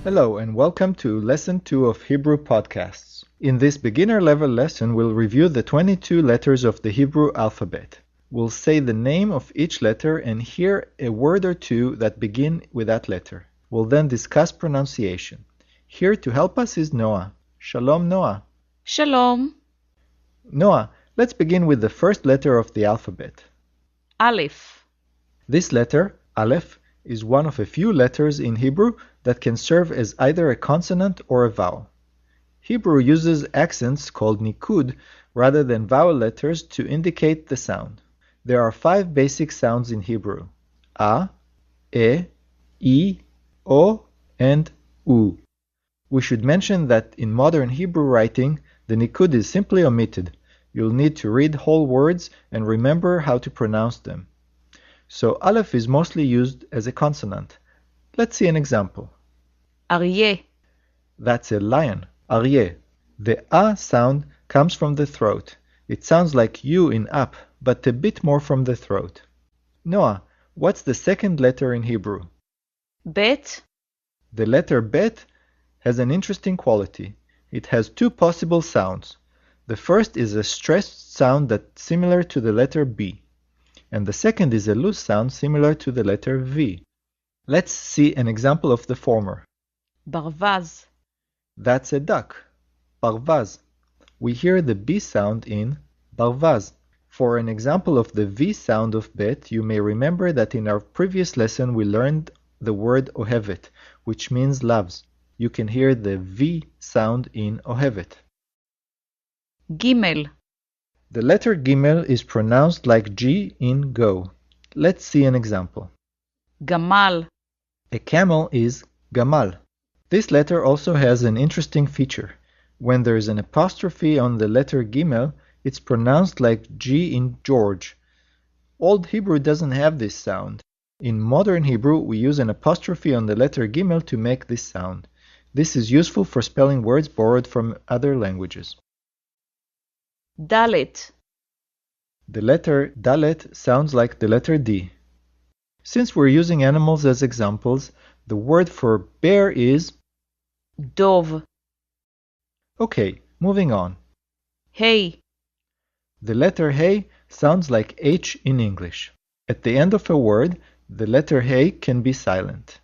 Hello and welcome to Lesson 2 of Hebrew Podcasts. In this beginner-level lesson, we'll review the 22 letters of the Hebrew alphabet. We'll say the name of each letter and hear a word or two that begin with that letter. We'll then discuss pronunciation. Here to help us is Noah. Shalom, Noah. Shalom. Noah, let's begin with the first letter of the alphabet. Aleph. This letter, Aleph, is one of a few letters in Hebrew that can serve as either a consonant or a vowel. Hebrew uses accents called nikud rather than vowel letters to indicate the sound. There are 5 basic sounds in Hebrew: a, e, o, and u. We should mention that in modern Hebrew writing, the nikud is simply omitted. You'll need to read whole words and remember how to pronounce them. So Aleph is mostly used as a consonant. Let's see an example. Aryeh. That's a lion, aryeh. The a sound comes from the throat. It sounds like U in up, but a bit more from the throat. Noah, what's the second letter in Hebrew? Bet. The letter bet has an interesting quality. It has 2 possible sounds. The first is a stressed sound that's similar to the letter B, and the second is a loose sound similar to the letter V. Let's see an example of the former. Barvaz. That's a duck, barvaz. We hear the B sound in barvaz. For an example of the V sound of bet, you may remember that in our previous lesson we learned the word ohevet, which means loves. You can hear the V sound in ohevet. Gimel. The letter Gimel is pronounced like G in go. Let's see an example. Gamal. A camel is gamal. This letter also has an interesting feature. When there is an apostrophe on the letter Gimel, it's pronounced like G in George. Old Hebrew doesn't have this sound. In modern Hebrew, we use an apostrophe on the letter Gimel to make this sound. This is useful for spelling words borrowed from other languages. Dalet. The letter Dalet sounds like the letter D. Since we're using animals as examples, the word for bear is Dov. Okay, moving on. Hey. The letter Hey sounds like H in English. At the end of a word, the letter Hey can be silent.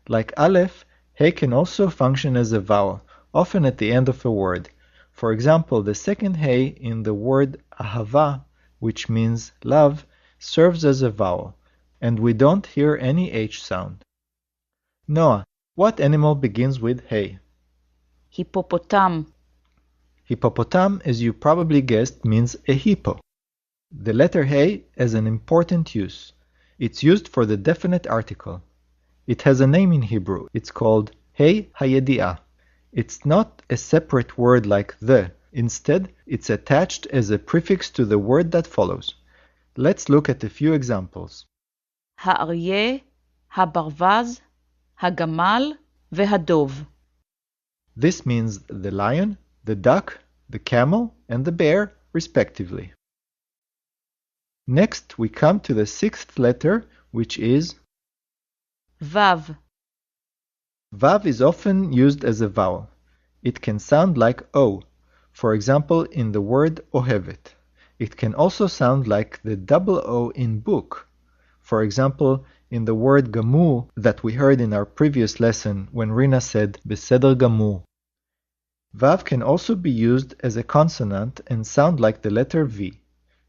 Like Aleph, Hey can also function as a vowel, often at the end of a word. For example, the second Hey in the word ahava, which means love, serves as a vowel, and we don't hear any H sound. Noah, what animal begins with Hey? Hippopotam. Hippopotam, as you probably guessed, means a hippo. The letter Hey has an important use. It's used for the definite article. It has a name in Hebrew. It's called Hey Hayedi'ah. It's not a separate word like the. Instead, it's attached as a prefix to the word that follows. Let's look at a few examples. Ha'aryeh, ha'barvaz, ha'gamal, ve'hadov. This means the lion, the duck, the camel, and the bear, respectively. Next, we come to the 6th letter, which is Vav. Vav is often used as a vowel. It can sound like O, for example in the word ohevet. It can also sound like the double O in book, for example in the word gamur that we heard in our previous lesson when Rina said beseder gamur. Vav can also be used as a consonant and sound like the letter V.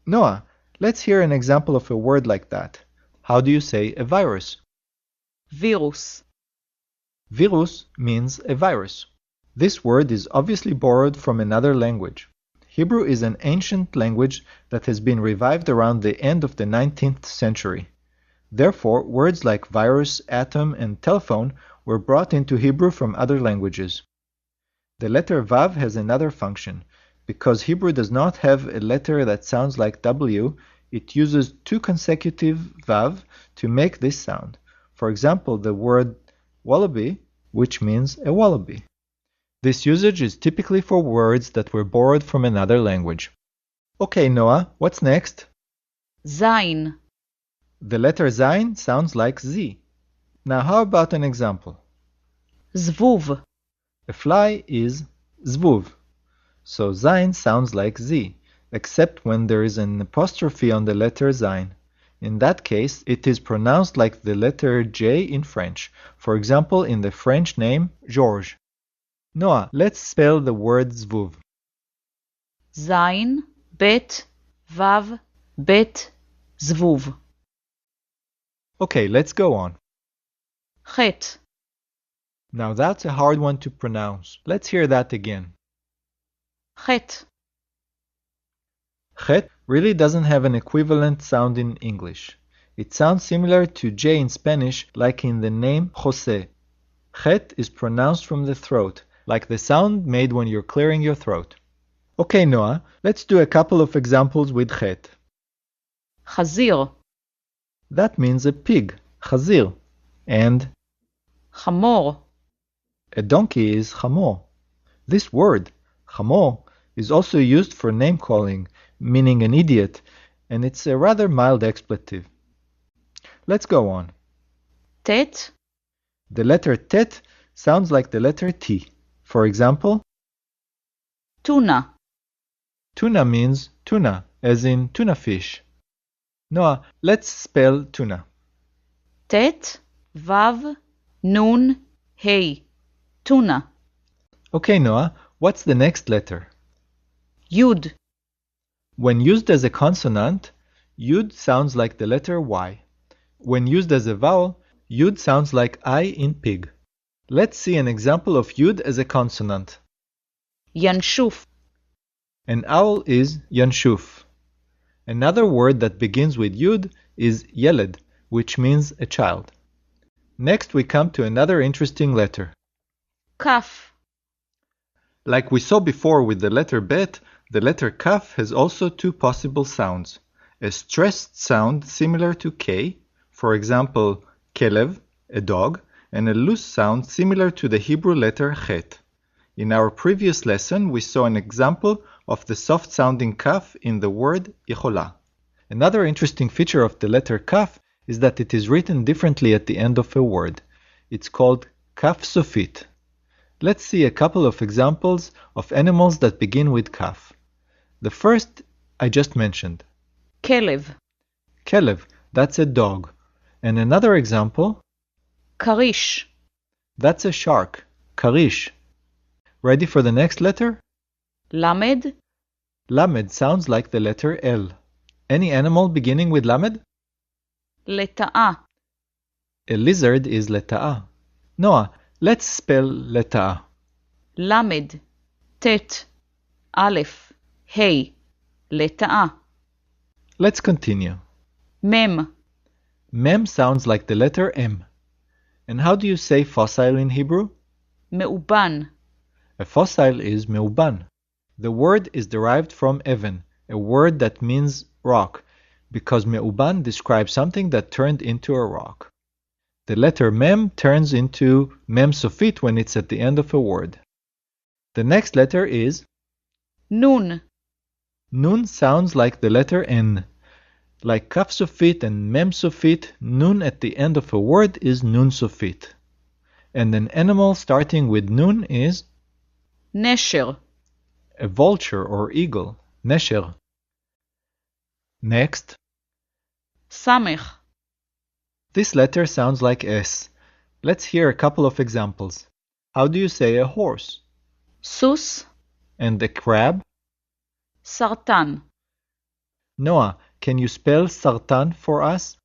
Noah, let's hear an example of a word like that. How do you say a virus? Virus. Virus means a virus. This word is obviously borrowed from another language. Hebrew is an ancient language that has been revived around the end of the 19th century. Therefore, words like virus, atom, and telephone were brought into Hebrew from other languages. The letter Vav has another function. Because Hebrew does not have a letter that sounds like W, it uses 2 consecutive Vav to make this sound. For example, the word Wallaby, which means a wallaby. This usage is typically for words that were borrowed from another language. Okay, Noah, what's next? Zain. The letter Zain sounds like Z. Now how about an example? זבוב. A fly is zvuv. So Zain sounds like Z, except when there is an apostrophe on the letter Zain. In that case, it is pronounced like the letter J in French. For example, in the French name George. Noah, let's spell the word zvuv. זין, בית, וו, בית, זבוב. Okay, let's go on. חטא. Now that's a hard one to pronounce. Let's hear that again. חטא. Chet really doesn't have an equivalent sound in English. It sounds similar to J in Spanish, like in the name Jose. Chet is pronounced from the throat, like the sound made when you're clearing your throat. Okay, Noah, let's do a couple of examples with Chet. חזיר. That means a pig, chazir, and חמור. a donkey is chamor. This word, chamor, is also used for name-calling, meaning an idiot, and it's a rather mild expletive. Let's go on. טט. The letter tet sounds like the letter T. For example, טונה. tuna means tuna, as in tuna fish. Noah, let's spell tuna. טט, וו, נון, ה'. טונה. Okay, Noah, what's the next letter? יוד. When used as a consonant, yud sounds like the letter Y. When used as a vowel, yud sounds like I in pig. Let's see an example of yud as a consonant. ינשוף. An owl is yanshuf. Another word that begins with yud is yeled, which means a child. Next we come to another interesting letter. כף. Like we saw before with the letter bet, the letter kaf has also two possible sounds. A stressed sound similar to K, for example, kelev, a dog, and a loose sound similar to the Hebrew letter chet. In our previous lesson, we saw an example of the soft-sounding kaf in the word ichola. Another interesting feature of the letter kaf is that it is written differently at the end of a word. It's called kaf sofit. Let's see a couple of examples of animals that begin with kaf. The first I just mentioned. כלב. Kelev, that's a dog. And another example, כריש. that's a shark, karish. Ready for the next letter? למד. Lamed sounds like the letter L. Any animal beginning with lamed? לטאה. A lizard is leta'a. Noah, let's spell leta'a. למד. טט. א', ה'. לטאה. Let's continue. מם. Mem sounds like the letter M. And how do you say fossil in Hebrew? מאובן. A fossil is meuban. The word is derived from even, a word that means rock, because meuban describes something that turned into a rock. The letter mem turns into mem sofit when it's at the end of a word. The next letter is נון. nun. Sounds like the letter N. Like kaf sofit and mem sofit, nun at the end of a word is nun sofit. And an animal starting with nun is נשר. a vulture or eagle, nesher. Next, סמך. this letter sounds like S. Let's hear a couple of examples. How do you say a horse? סוס. And a crab? סרטן. Noah, can you spell sartan for us?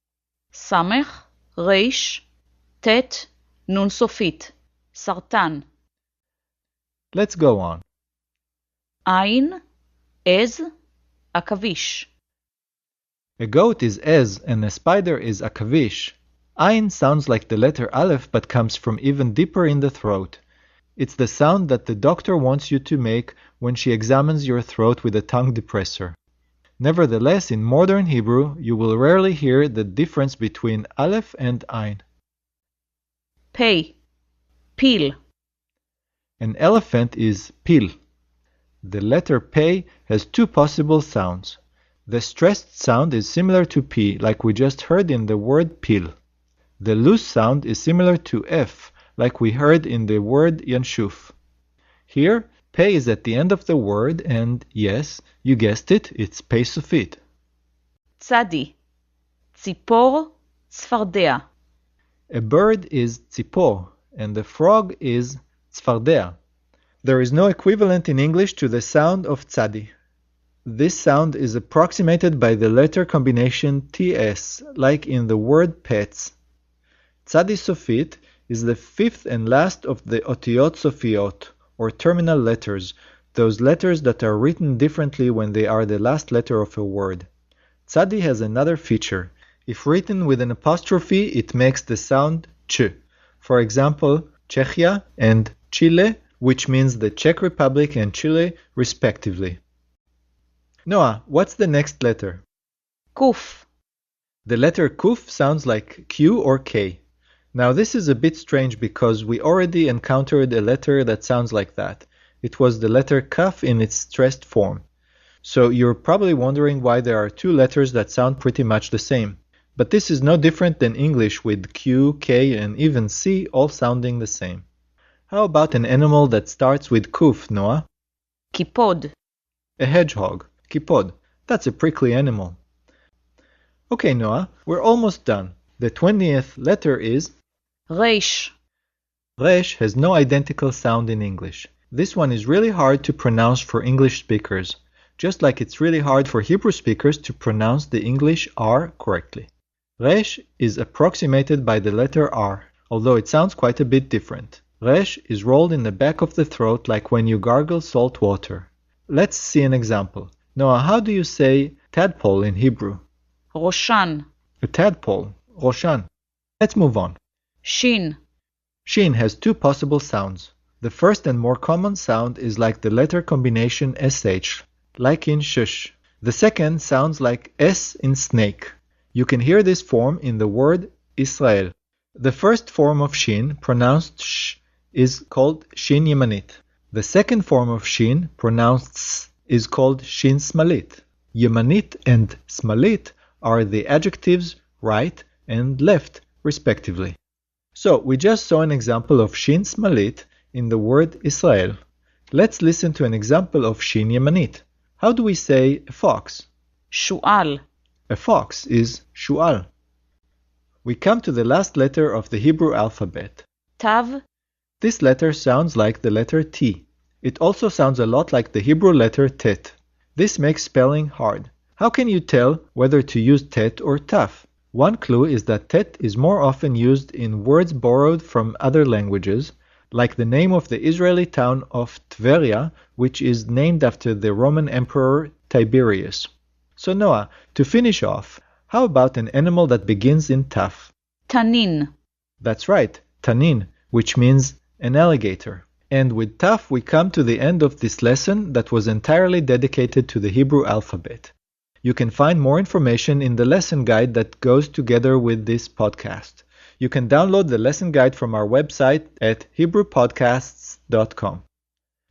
סמך, ריש, טט, נון סופית. סרטן. Let's go on. עין, עז, עכביש. A goat is Ez and a spider is akavish. Ain sounds like the letter Aleph but comes from even deeper in the throat. It's the sound that the doctor wants you to make when she examines your throat with a tongue depressor. Nevertheless, in modern Hebrew, you will rarely hear the difference between Aleph and Ain. פ, פיל. An elephant is pil. The letter P has two possible sounds. The stressed sound is similar to P, like we just heard in the word pil. The loose sound is similar to F, like we heard in the word yanshuf. Here, pei is at the end of the word, and yes, you guessed it, it's pei sufit. צדי, ציפור, צפרדע. A bird is tzipor, and a frog is tzfardea. There is no equivalent in English to the sound of tzadi. This sound is approximated by the letter combination ts, like in the word pets. Tzadi sofit is the fifth and last of the otiyot sofiot, or terminal letters, those letters that are written differently when they are the last letter of a word. Tzadi has another feature. If written with an apostrophe, it makes the sound ch. For example, Czechia and Chile, which means the Czech Republic and Chile, respectively. Noah, what's the next letter? קוף. The letter kuf sounds like Q or K. Now this is a bit strange because we already encountered a letter that sounds like that. It was the letter kaf in its stressed form. So you're probably wondering why there are two letters that sound pretty much the same. But this is no different than English with Q, K, and even C all sounding the same. How about an animal that starts with kuf, Noah? קיפוד. A hedgehog. Kipod. That's a prickly animal. Okay, Noah, we're almost done. The 20th letter is ריש. Resh has no identical sound in English. This one is really hard to pronounce for English speakers, just like it's really hard for Hebrew speakers to pronounce the English R correctly. Resh is approximated by the letter R, although it sounds quite a bit different. Resh is rolled in the back of the throat like when you gargle salt water. Let's see an example. Noah, how do you say tadpole in Hebrew? ראשן. A tadpole, roshan. Let's move on. שין. Shin has two possible sounds. The first and more common sound is like the letter combination sh, like in shush. The second sounds like s in snake. You can hear this form in the word Israel. The first form of shin, pronounced sh, is called shin yemanit. The second form of shin, pronounced s, is called shin smalit. Yemanit and smalit are the adjectives right and left, respectively. So, we just saw an example of shin smalit in the word Israel. Let's listen to an example of shin yemanit. How do we say a fox? שועל. A fox is shu'al. We come to the last letter of the Hebrew alphabet. תו. This letter sounds like the letter T. It also sounds a lot like the Hebrew letter tet. This makes spelling hard. How can you tell whether to use tet or taf? One clue is that tet is more often used in words borrowed from other languages, like the name of the Israeli town of Tveria, which is named after the Roman Emperor Tiberius. So Noah, to finish off, how about an animal that begins in taf? תנין. That's right, tanin, which means an alligator. And with taf we come to the end of this lesson that was entirely dedicated to the Hebrew alphabet. You can find more information in the lesson guide that goes together with this podcast. You can download the lesson guide from our website at HebrewPodcasts.com.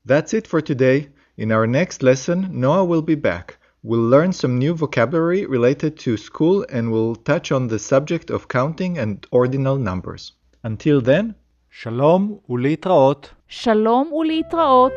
That's it for today. In our next lesson, Noah will be back. We'll learn some new vocabulary related to school and we'll touch on the subject of counting and ordinal numbers. Until then, Shalom ולהתראות. שלום ולהתראות.